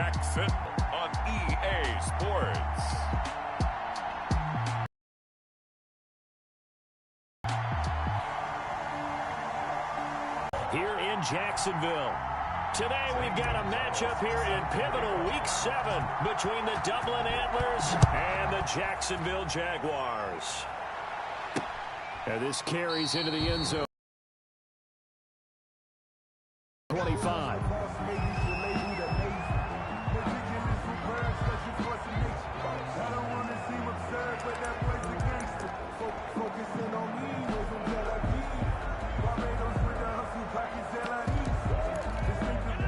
Jackson on EA Sports. Here in Jacksonville. Today we've got a matchup here in pivotal Week 7 between the Dublin Antlers and the Jacksonville Jaguars. And this carries into the end zone. 25.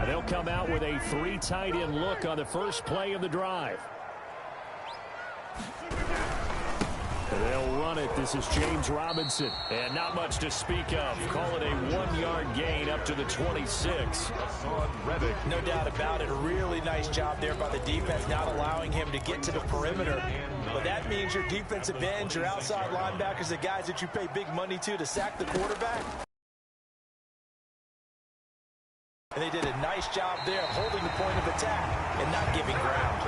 They'll come out with a 3 tight end look on the first play of the drive. They'll run it. This is James Robinson. And not much to speak of. Call it a 1-yard gain up to the 26. No doubt about it. A really nice job there by the defense, not allowing him to get to the perimeter. But that means your defensive ends, your outside linebackers, the guys that you pay big money to sack the quarterback. And they did a nice job there of holding the point of attack and not giving ground.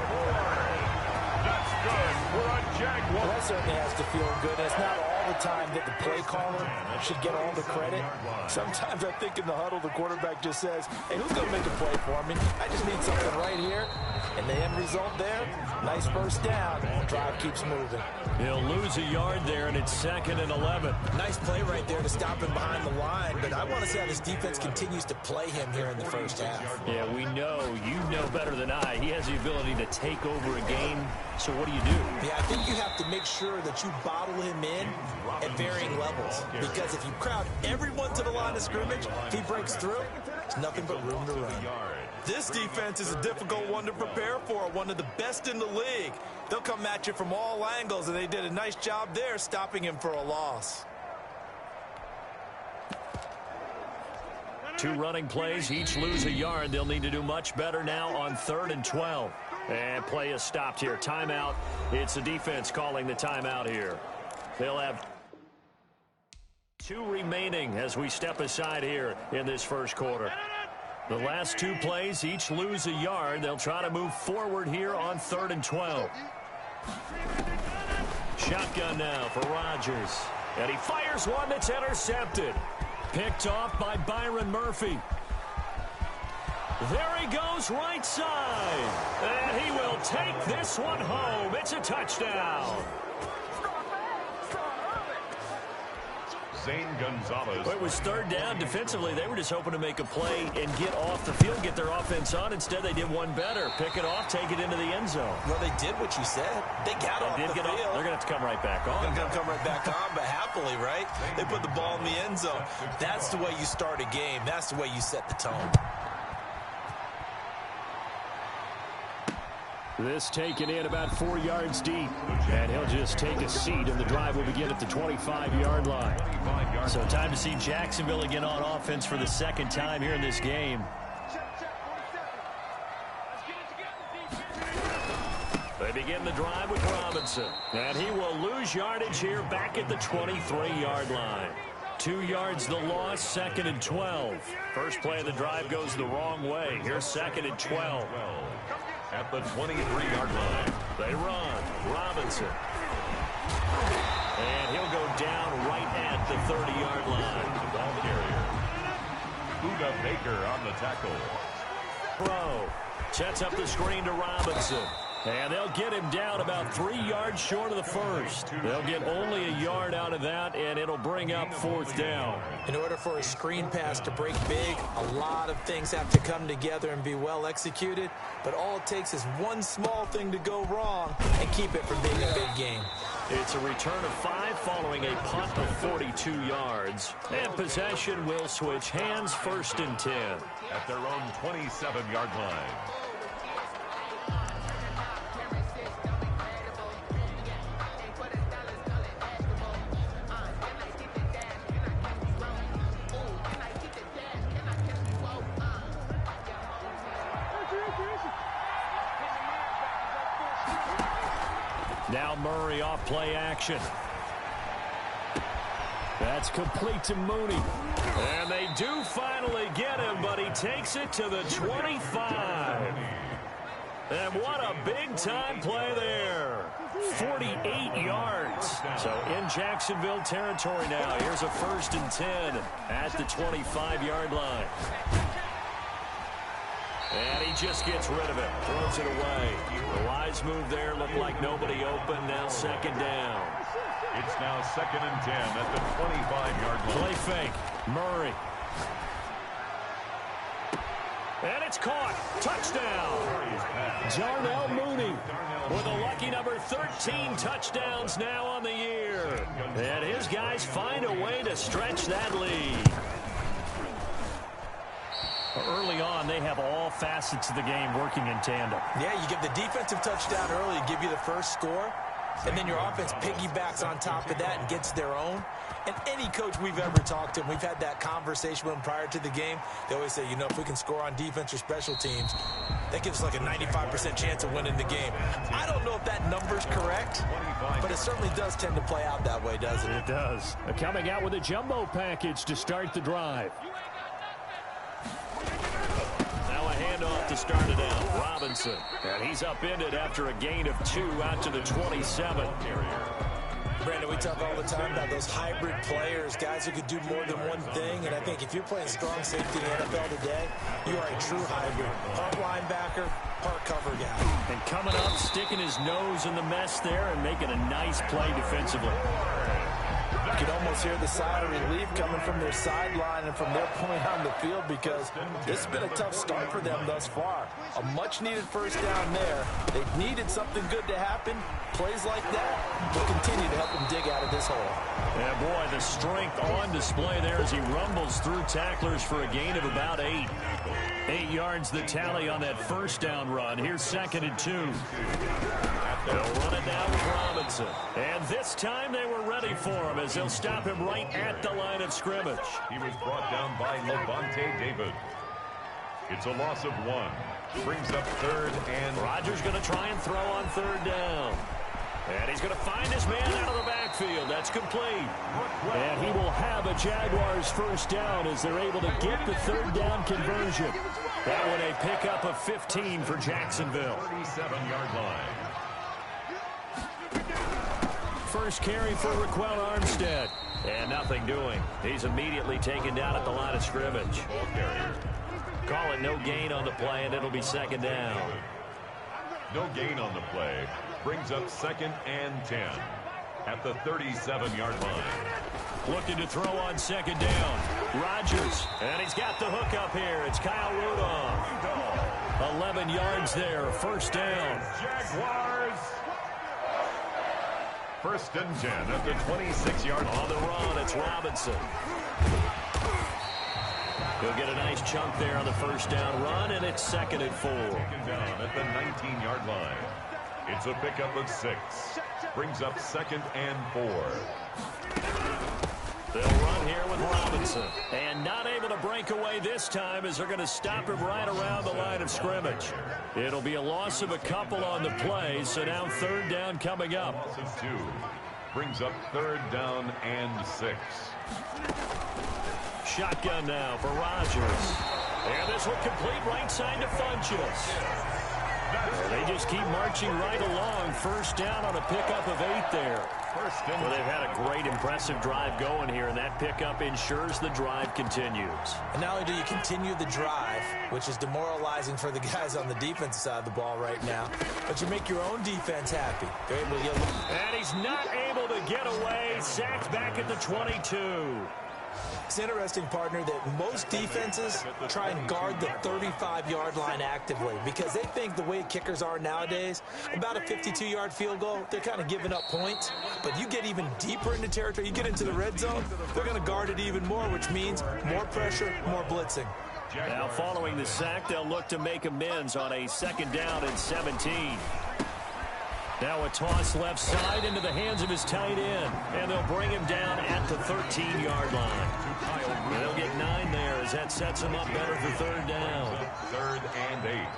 That's good for a Jaguar. Well, that certainly has to feel good. And it's not all the time that the play caller should get all the credit. Sometimes I think in the huddle, the quarterback just says, hey, who's going to make a play for me? I just need something right here. And the end result there, nice first down. The drive keeps moving. He'll lose a yard there, and it's 2nd and 11. Nice play right there to stop him behind the line. But I want to see how this defense continues to play him here in the first half. Yeah, we know. You know better than I. He has the ability to take over a game. So what do you do? Yeah, I think you have to make sure that you bottle him in at varying levels. Because if you crowd everyone to the line of scrimmage, if he breaks through, there's nothing but room to run. This defense is a difficult one to prepare for, one of the best in the league. They'll come at you from all angles, and they did a nice job there stopping him for a loss. 2 running plays, each lose a yard. They'll need to do much better now on 3rd and 12. And play is stopped here. Timeout. It's the defense calling the timeout here. They'll have 2 remaining as we step aside here in this first quarter. The last 2 plays, each lose a yard. They'll try to move forward here on 3rd and 12. Shotgun now for Rodgers. And he fires one that's intercepted. Picked off by Byron Murphy. There he goes, right side. And he will take this one home. It's a touchdown. Zane Gonzalez. Well, it was 3rd down. Defensively, they were just hoping to make a play and get off the field, get their offense on. Instead, they did one better. Pick it off, take it into the end zone. Well, they did what you said. They got off the field. They're going to have to come right back on. They're going to come right back on, but happily, right? They put the ball in the end zone. That's the way you start a game. That's the way you set the tone. This taken in about 4 yards deep. And he'll just take a seat, and the drive will begin at the 25-yard line. So time to see Jacksonville again on offense for the 2nd time here in this game. They begin the drive with Robinson. And he will lose yardage here back at the 23-yard line. 2 yards the loss, 2nd and 12. First play of the drive goes the wrong way. Here's 2nd and 12. At the 23-yard line. They run. Robinson. And he'll go down right at the 30-yard line. The ball carrier. Buda Baker on the tackle. Pro sets up the screen to Robinson. And they'll get him down about 3 yards short of the first. They'll get only a yard out of that, and it'll bring up 4th down. In order for a screen pass to break big, a lot of things have to come together and be well executed. But all it takes is one small thing to go wrong and keep it from being a big game. It's a return of 5 following a punt of 42 yards. And possession will switch hands, 1st and 10. At their own 27-yard line. Now Murray off play action. That's complete to Mooney. And they do finally get him, but he takes it to the 25. And what a big-time play there. 48 yards. So in Jacksonville territory now. Here's a 1st and 10 at the 25-yard line. And he just gets rid of it. Throws it away. The wise move there. Looked like nobody open. Now 2nd down. It's now 2nd and 10 at the 25-yard line. Play fake. Murray. And it's caught. Touchdown. Darnell Mooney with a lucky number 13 touchdowns now on the year. And his guys find a way to stretch that lead. Early on, they have all facets of the game working in tandem. Yeah, you give the defensive touchdown early, give you the first score, and then your offense piggybacks on top of that and gets their own. And any coach we've ever talked to, and we've had that conversation with them prior to the game, they always say, you know, if we can score on defense or special teams, that gives us like a 95% chance of winning the game. I don't know if that number's correct, but it certainly does tend to play out that way, doesn't it? It does. Coming out with a jumbo package to start the drive. Handoff to start it out. Robinson. And he's upended after a gain of 2 out to the 27. Brandon, we talk all the time about those hybrid players, guys who could do more than one thing. And I think if you're playing strong safety in the NFL today, you are a true hybrid. Part linebacker, part cover guy. And coming up, sticking his nose in the mess there and making a nice play defensively. You can almost hear the sigh of relief coming from their sideline and from their point on the field, because this has been a tough start for them thus far. A much-needed first down there. They've needed something good to happen. Plays like that will continue to help them dig out of this hole. Yeah, boy, the strength on display there as he rumbles through tacklers for a gain of about 8. 8 yards the tally on that first down run. Here's 2nd and 2. They'll run it down with Robinson. And this time they were ready for him as they'll stop him right at the line of scrimmage. He was brought down by Levante David. It's a loss of 1. Brings up 3rd and... Rodgers going to try and throw on 3rd down. And he's going to find his man out of the backfield. That's complete. And he will have a Jaguars first down as they're able to get the 3rd down conversion. That one a pickup of 15 for Jacksonville. 37-yard line. First carry for Raquel Armstead. And nothing doing. He's immediately taken down at the line of scrimmage. Ball carrier. Call it no gain on the play, and it'll be 2nd down. No gain on the play. Brings up 2nd and 10 at the 37-yard line. Looking to throw on 2nd down. Rodgers. And he's got the hook up here. It's Kyle Rudolph. 11 yards there. First down. Jaguars. 1st and 10 at the 26-yard line. On the run, it's Robinson. He'll get a nice chunk there on the first down run, and it's 2nd and 4. Taken down at the 19-yard line. It's a pickup of 6. Brings up 2nd and 4. They'll run here with Robinson. And not able to break away this time as they're going to stop him right around the line of scrimmage. It'll be a loss of a couple on the play, so now 3rd down coming up. Loss of 2. Brings up 3rd down and 6. Shotgun now for Rodgers. And this will complete right side to Funchess. They just keep marching right along. First down on a pickup of 8 there. Well, they've had a great, impressive drive going here, and that pickup ensures the drive continues. And not only do you continue the drive, which is demoralizing for the guys on the defensive side of the ball right now, but you make your own defense happy. They're able to get... And he's not able to get away. Sacked back at the 22. It's interesting, partner, that most defenses try and guard the 35-yard line actively because they think the way kickers are nowadays, about a 52-yard field goal, they're kind of giving up points. But you get even deeper into territory, you get into the red zone, they're going to guard it even more, which means more pressure, more blitzing. Now following the sack, they'll look to make amends on a 2nd down and 17. Now a toss left side into the hands of his tight end. And they'll bring him down at the 13-yard line. They'll get 9 there as that sets him up better for 3rd down. 3rd and 8.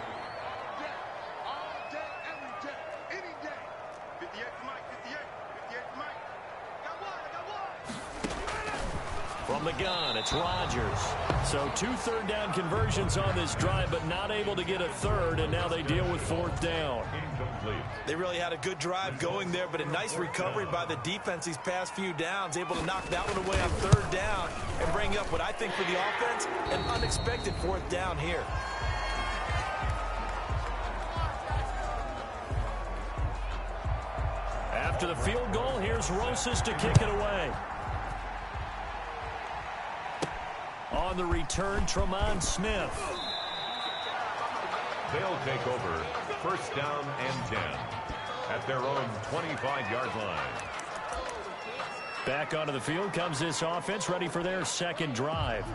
From the gun, it's Rodgers. So 2 third-down conversions on this drive, but not able to get a third, and now they deal with 4th down. They really had a good drive going there, but a nice recovery by the defense these past few downs, able to knock that one away on 3rd down and bring up what I think for the offense, an unexpected 4th down here. After the field goal, here's Rosas to kick it away. On the return, Tremont Smith. They'll take over 1st down and 10 at their own 25-yard line. Back onto the field comes this offense, ready for their 2nd drive.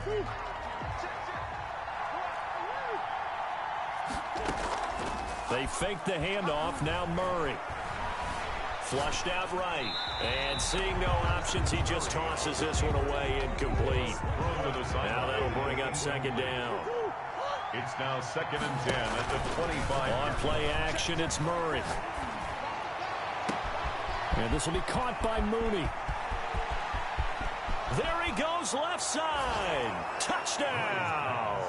They fake the handoff. Now Murray. Flushed out right. And seeing no options, he just tosses this one away, incomplete. Now that'll bring up 2nd down. It's now 2nd and 10 at the 25. On play action, it's Murray. And this will be caught by Mooney. There he goes, left side. Touchdown.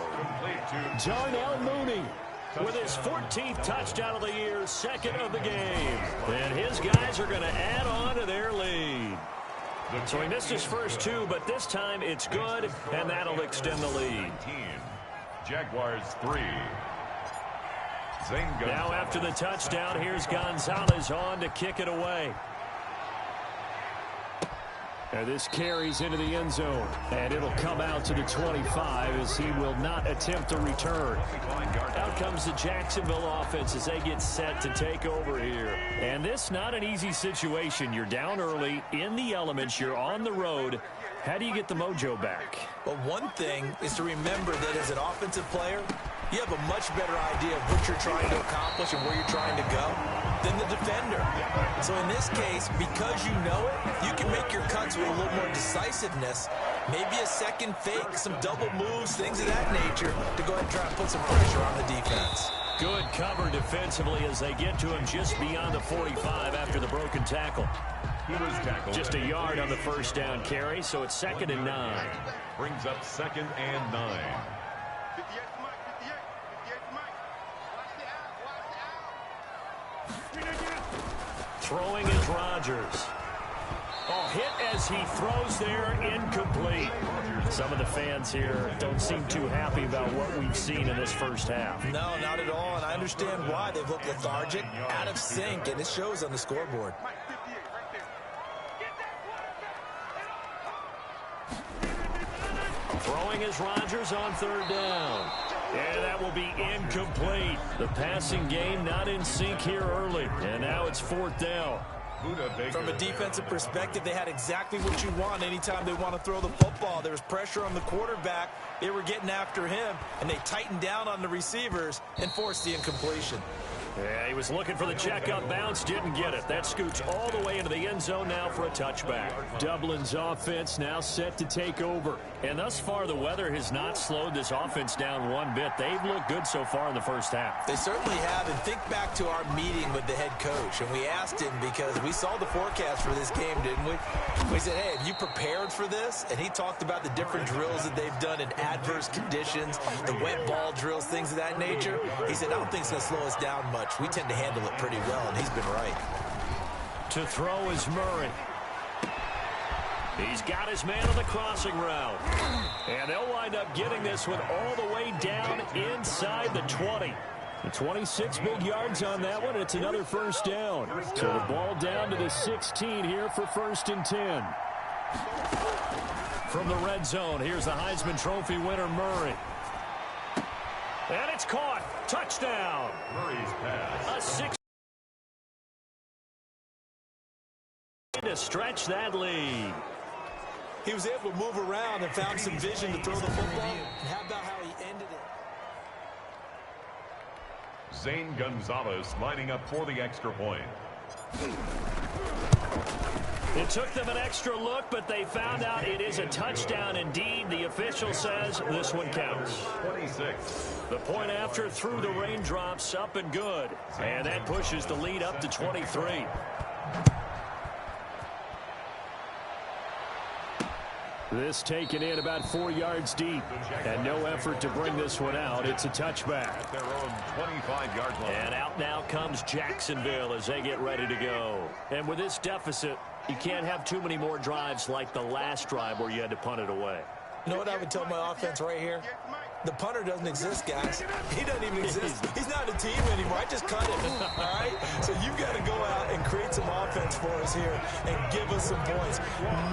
Darnell Mooney with his 14th touchdown of the year, 2nd of the game. And his guys are going to add on to their lead. So he missed his first 2, but this time it's good, and that'll extend the lead. Jaguars 3. Now after the touchdown, here's Gonzalez on to kick it away. And this carries into the end zone. And it'll come out to the 25 as he will not attempt to return. Out comes the Jacksonville offense as they get set to take over here. And this not an easy situation. You're down early, in the elements, you're on the road. How do you get the mojo back? Well, one thing is to remember that as an offensive player, you have a much better idea of what you're trying to accomplish and where you're trying to go than the defender. So in this case, because you know it, you can make your cuts with a little more decisiveness, maybe a second fake, some double moves, things of that nature, to go ahead and try and put some pressure on the defense. Good cover defensively as they get to him just beyond the 45 after the broken tackle. He was tackled. Just a yard on the 1st down carry, so it's 2nd and 9. Brings up 2nd and 9. Throwing is Rodgers. Oh, hit as he throws there, incomplete. Some of the fans here don't seem too happy about what we've seen in this first half. No, not at all, and I understand why. They've looked lethargic, out of sync, and it shows on the scoreboard. Throwing is Rodgers on 3rd down. And that will be incomplete. The passing game not in sync here early. And now it's 4th down. From a defensive perspective, they had exactly what you want anytime they want to throw the football. There was pressure on the quarterback. They were getting after him, and they tightened down on the receivers and forced the incompletion. Yeah, he was looking for the check-up bounce, didn't get it. That scoots all the way into the end zone now for a touchback. Dublin's offense now set to take over. And thus far, the weather has not slowed this offense down one bit. They've looked good so far in the first half. They certainly have, and think back to our meeting with the head coach, and we asked him because we saw the forecast for this game, didn't we? We said, hey, have you prepared for this? And he talked about the different drills that they've done in adverse conditions, the wet ball drills, things of that nature. He said, I don't think it's going to slow us down much. We tend to handle it pretty well, and he's been right. To throw is Murray. He's got his man on the crossing route. And they'll wind up getting this one all the way down inside the 20. The 26 big yards on that one. It's another 1st down. So the ball down to the 16 here for 1st and 10. From the red zone, here's the Heisman Trophy winner, Murray. And it's caught. Touchdown. Murray's pass. A 6 to stretch that lead. He was able to move around and found some vision to throw the football. And how about how he ended it? Zane Gonzalez lining up for the extra point. It took them an extra look, but they found out it is a touchdown indeed. The official says this one counts. 26. The point after through the raindrops, up and good. And that pushes the lead up to 23. This taken in about 4 yards deep. And no effort to bring this one out. It's a touchback. At their own 25-yard line. And out now comes Jacksonville as they get ready to go. And with this deficit, you can't have too many more drives like the last drive where you had to punt it away. You know what I would tell my offense right here? The punter doesn't exist, guys. He doesn't even exist. He's not a team anymore. I just cut him, all right? So you've got to go out and create some offense for us here and give us some points.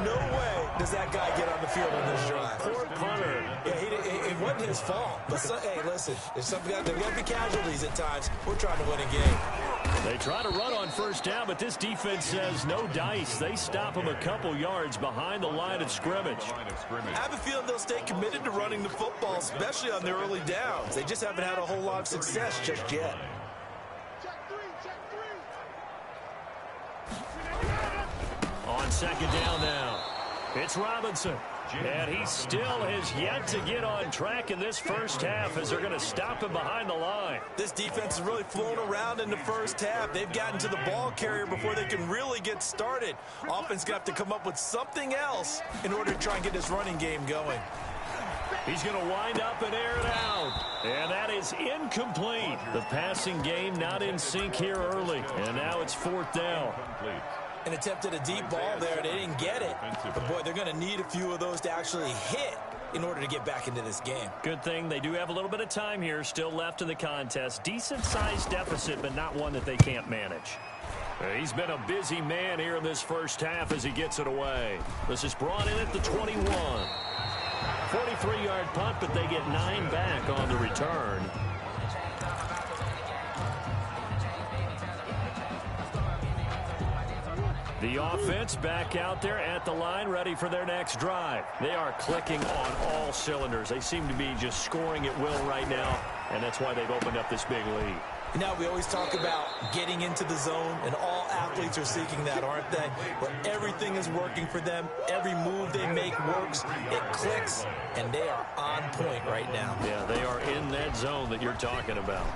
No way does that guy get on the field on this drive. Poor punter. Yeah, it wasn't his fault. But hey, listen, there's got to be casualties at times. We're trying to win a game. They try to run on first down, but this defense says no dice. They stop him a couple yards behind the line of scrimmage. I have a feeling they'll stay committed to running the football, especially on their early downs. They just haven't had a whole lot of success just yet. On second down now, it's Robinson. And he still has yet to get on track in this first half as they're going to stop him behind the line. This defense has really flown around in the first half. They've gotten to the ball carrier before they can really get started. Offense going to have to come up with something else in order to try and get this running game going. He's going to wind up and air it out. And that is incomplete. The passing game not in sync here early. And now it's fourth down. And attempted a deep ball there. They didn't get it. But, boy, they're going to need a few of those to actually hit in order to get back into this game. Good thing they do have a little bit of time here still left in the contest. Decent-sized deficit, but not one that they can't manage. He's been a busy man here in this first half as he gets it away. This is brought in at the 21. 43-yard punt, but they get 9 back on the return. The offense back out there at the line, ready for their next drive. They are clicking on all cylinders. They seem to be just scoring at will right now, and that's why they've opened up this big lead. Now, we always talk about getting into the zone, and all athletes are seeking that, aren't they? Where everything is working for them, every move they make works, it clicks, and they are on point right now. Yeah, they are in that zone that you're talking about.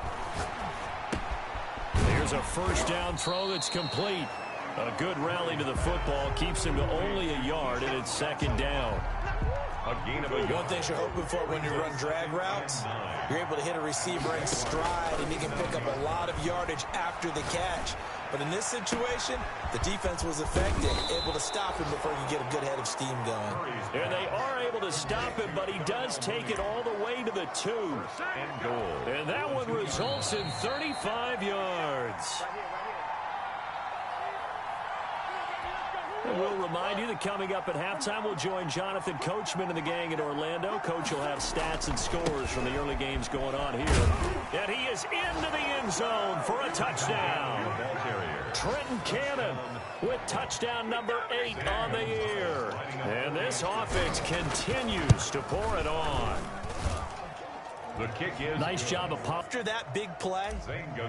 Here's a first down throw that's complete. A good rally to the football keeps him to only a yard, and it's second down. A gain of a yard. One thing you're hoping for when you run drag routes, you're able to hit a receiver in stride, and he can pick up a lot of yardage after the catch. But in this situation, the defense was effective, able to stop him before he could get a good head of steam going. And they are able to stop him, but he does take it all the way to the 2. And goal. And that one results in 35 yards. And we'll remind you that coming up at halftime, we'll join Jonathan Coachman and the gang in Orlando. Coach will have stats and scores from the early games going on here. And he is into the end zone for a touchdown. Trenton Cannon with touchdown number 8 on the year. And this offense continues to pour it on. The kick is nice job of pop. After that big play,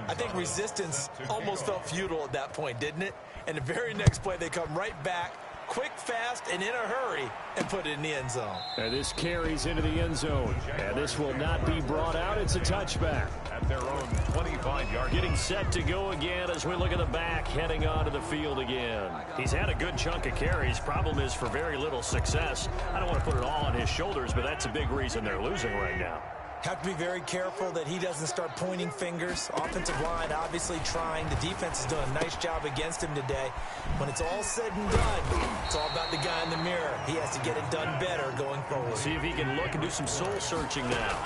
I think resistance almost felt futile at that point, didn't it? And the very next play, they come right back, quick, fast, and in a hurry, and put it in the end zone. And this carries into the end zone. And this will not be brought out. It's a touchback. At their own 25-yard. Getting set to go again as we look at the back, heading onto the field again. He's had a good chunk of carries. Problem is for very little success. I don't want to put it all on his shoulders, but that's a big reason they're losing right now. Have to be very careful that he doesn't start pointing fingers. Offensive line obviously trying. The defense has done a nice job against him today. When it's all said and done, it's all about the guy in the mirror. He has to get it done better going forward. See if he can look and do some soul searching now.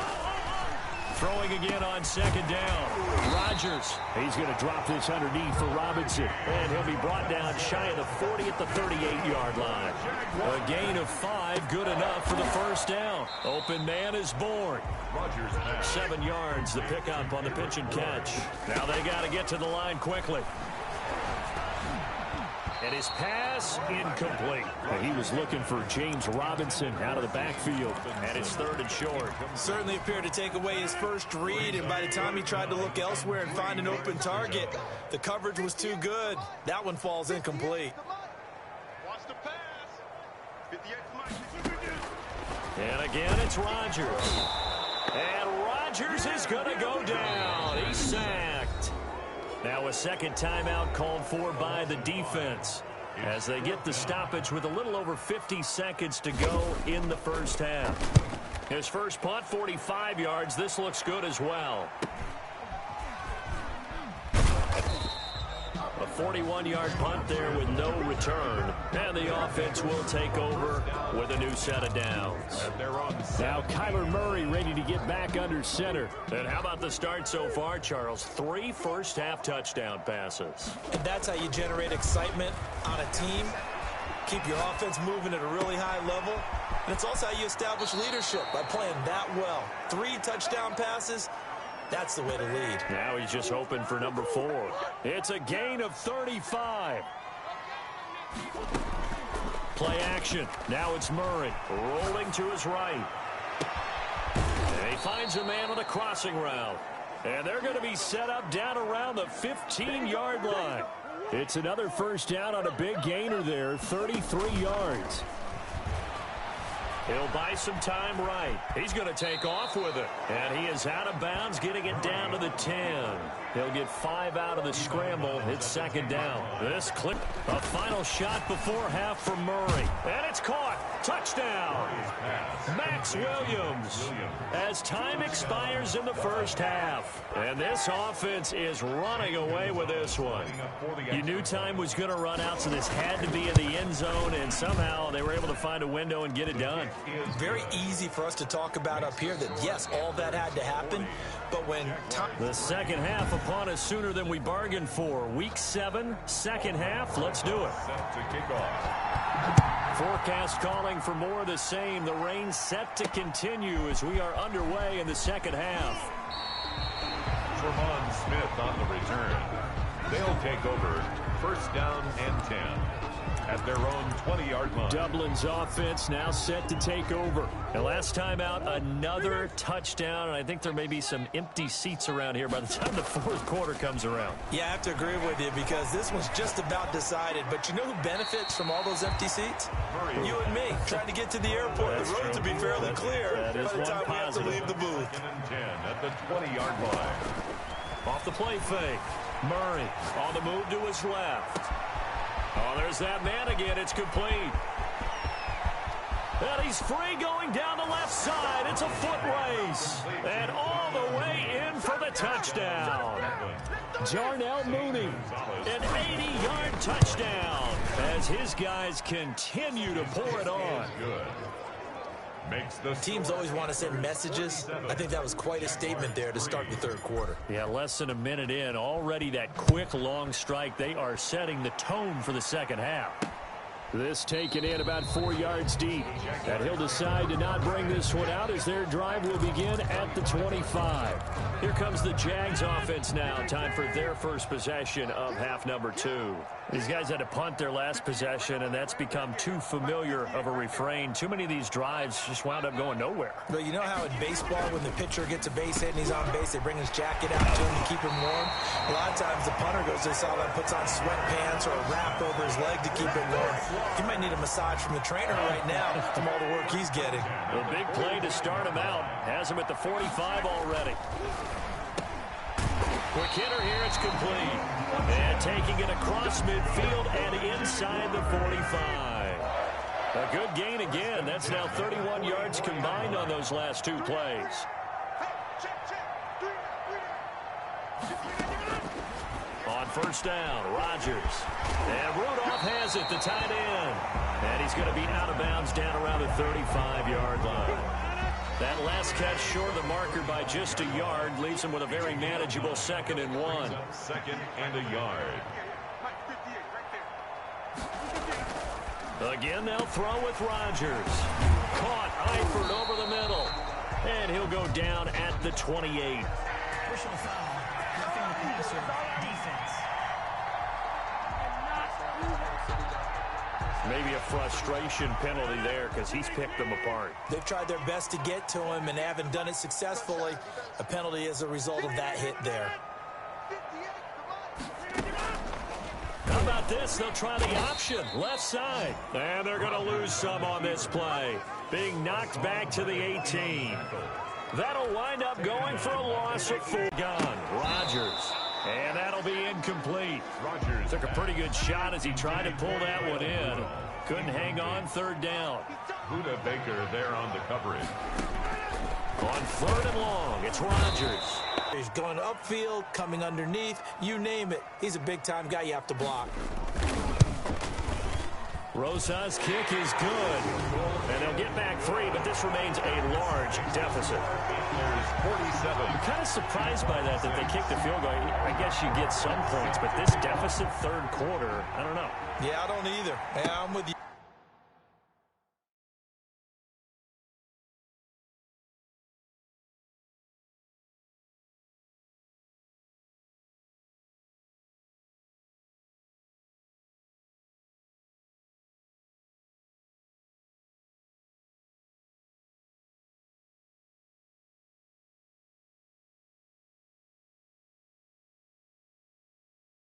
Throwing again on second down. Rodgers. He's going to drop this underneath for Robinson. And he'll be brought down shy of the 40 at the 38-yard line. A gain of 5, good enough for the first down. Open man is born. 7 yards, the pickup on the pitch and catch. Now they got to get to the line quickly. And his pass incomplete. And he was looking for James Robinson out of the backfield. And it's 3rd and short. Certainly appeared to take away his first read, and by the time he tried to look elsewhere and find an open target, the coverage was too good. That one falls incomplete. And again, it's Rodgers. And Rodgers is going to go down. He's sacked. Now a second timeout called for by the defense. as they get the stoppage with a little over 50 seconds to go in the first half. His first punt, 45 yards. This looks good as well. A 41-yard punt there with no return. And the offense will take over with a new set of downs. Now Kyler Murray ready to get back under center. And how about the start so far, Charles? 3 first-half touchdown passes. And that's how you generate excitement on a team. Keep your offense moving at a really high level. And it's also how you establish leadership, by playing that well. 3 touchdown passes. That's the way to lead. Now he's just hoping for number 4. It's a gain of 35. Play action. Now it's Murray rolling to his right. And he finds a man on a crossing route. And they're going to be set up down around the 15-yard line. It's another first down on a big gainer there, 33 yards. He'll buy some time right. He's going to take off with it. And he is out of bounds, getting it down to the 10. He'll get 5 out of the scramble. It's second down. This clip, a final shot before half for Murray. And it's caught. Touchdown. Max Williams. As time expires in the first half. And this offense is running away with this one. You knew time was going to run out, so this had to be in the end zone. And somehow they were able to find a window and get it done. Very easy for us to talk about up here that, yes, all that had to happen. But when time... The second half upon us sooner than we bargained for. Week 7, second half. Let's do it. Set to kick off. Forecast calling for more of the same. The rain set to continue as we are underway in the second half. Tremont Smith on the return. They'll take over first down and 10 at their own 20-yard line. Dublin's offense now set to take over. The last time out, another touchdown, and I think there may be some empty seats around here by the time the fourth quarter comes around. Yeah, I have to agree with you because this one's just about decided. But you know who benefits from all those empty seats? You and me, trying to get to the airport. That's the roads will be fairly clear by the time we have to leave the booth. Second and 10 at the 20-yard line. Off the play fake. Murray on the move to his left. Oh, there's that man again. It's complete. And he's free going down the left side. It's a foot race. And all the way in for the touchdown. Jarnell Mooney. An 80-yard touchdown as his guys continue to pour it on. Good. Makes the Teams always want to send messages. I think that was quite a statement there to start the third quarter. Yeah, less than a minute in. Already that quick, long strike. They are setting the tone for the second half. This taken in about 4 yards deep. And he'll decide to not bring this one out as their drive will begin at the 25. Here comes the Jags offense now. Time for their first possession of half number 2. These guys had to punt their last possession, and that's become too familiar of a refrain. Too many of these drives just wound up going nowhere. But you know how in baseball, when the pitcher gets a base hit and he's on base, they bring his jacket out to him to keep him warm? A lot of times the punter goes to the sideline, puts on sweatpants or a wrap over his leg to keep him warm. He might need a massage from the trainer right now from all the work he's getting. A big play to start him out. Has him at the 45 already. Quick hitter here, it's complete. And taking it across midfield and inside the 45. A good gain again. That's now 31 yards combined on those last 2 plays. On first down, Rodgers. And Rudolph has it, the tight end. And he's going to be out of bounds down around the 35-yard line. That last catch short of the marker by just a yard leaves him with a very manageable 2nd and 1. Second and a yard. Again, they'll throw with Rodgers. Caught Eifert over the middle. And he'll go down at the 28. Personal foul. Roughing the passer. Defense. Maybe a frustration penalty there because he's picked them apart. They've tried their best to get to him and haven't done it successfully. A penalty as a result of that hit there. How about this? They'll try the option. Left side. And they're going to lose some on this play. Being knocked back to the 18. That'll wind up going for a loss of 4. Gone. Rodgers And that'll be incomplete. Rodgers Took a pretty good shot as he tried to pull that one in. Couldn't hang on, third down. Buda Baker there on the coverage. On third and long, it's Rodgers. He's going upfield, coming underneath, you name it. He's a big-time guy you have to block. Rosa's kick is good. And they'll get back 3, but this remains a large deficit. There's 47. I'm kind of surprised by that they kicked the field goal. I guess you get some points, but this deficit third quarter, I don't know. Yeah, I don't either. Yeah, I'm with you.